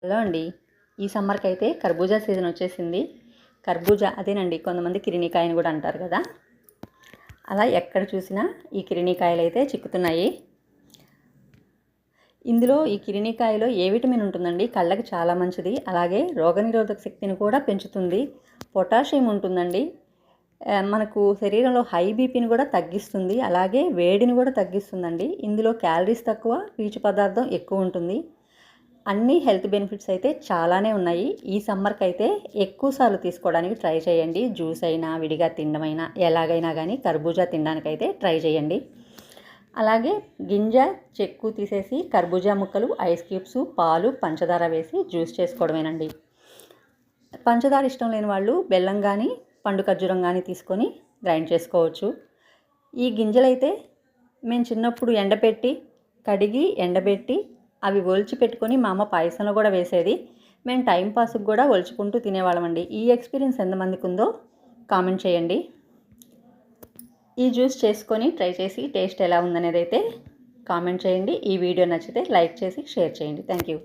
Hello అండి, ఈ సమ్మర్కి అయితే కర్బూజా సీజన్ వచ్చేసింది. కర్బూజా అదేనండి, కొంతమంది కిరినీకాయని కూడా అంటారు కదా. అలా ఎక్కడ చూసినా ఈ కిరినీకాయలు అయితే చిక్కుతున్నాయి. ఇందులో ఈ కిరినీకాయలో ఏ విటమిన్ ఉంటుందండి, కళ్ళకి చాలా మంచిది. అలాగే రోగనిరోధక శక్తిని కూడా పెంచుతుంది. పొటాషియం ఉంటుందండి, మనకు శరీరంలో హై బీపీని కూడా తగ్గిస్తుంది. అలాగే వేడిని కూడా తగ్గిస్తుందండి. ఇందులో క్యాలరీస్ తక్కువ, పీచు పదార్థం ఎక్కువ ఉంటుంది. అన్ని హెల్త్ బెనిఫిట్స్ అయితే చాలానే ఉన్నాయి. ఈ సమ్మర్కి అయితే ఎక్కువసార్లు తీసుకోవడానికి ట్రై చేయండి. జ్యూస్ అయినా, విడిగా తినడమైనా, ఎలాగైనా కానీ కర్బూజా తినడానికైతే ట్రై చేయండి. అలాగే గింజ చెక్కు తీసేసి కర్బూజా ముక్కలు, ఐస్ క్యూబ్స్, పాలు, పంచదార వేసి జ్యూస్ చేసుకోవడమేనండి. పంచదార ఇష్టం లేని వాళ్ళు బెల్లం కానీ, పండు ఖర్జూరం కానీ తీసుకొని గ్రైండ్ చేసుకోవచ్చు. ఈ గింజలైతే మేము చిన్నప్పుడు ఎండబెట్టి, కడిగి ఎండబెట్టి అవి ఒలిచి పెట్టుకొని మా అమ్మ పాయసంలో కూడా వేసేది. మేము టైంపాస్కి కూడా ఒలుచుకుంటూ తినేవాళ్ళమండి. ఈ ఎక్స్పీరియన్స్ ఎంతమందికి ఉందో కామెంట్ చేయండి. ఈ జ్యూస్ చేసుకొని ట్రై చేసి టేస్ట్ ఎలా ఉందనేది అయితే కామెంట్ చేయండి. ఈ వీడియో నచ్చితే లైక్ చేసి షేర్ చేయండి. Thank you.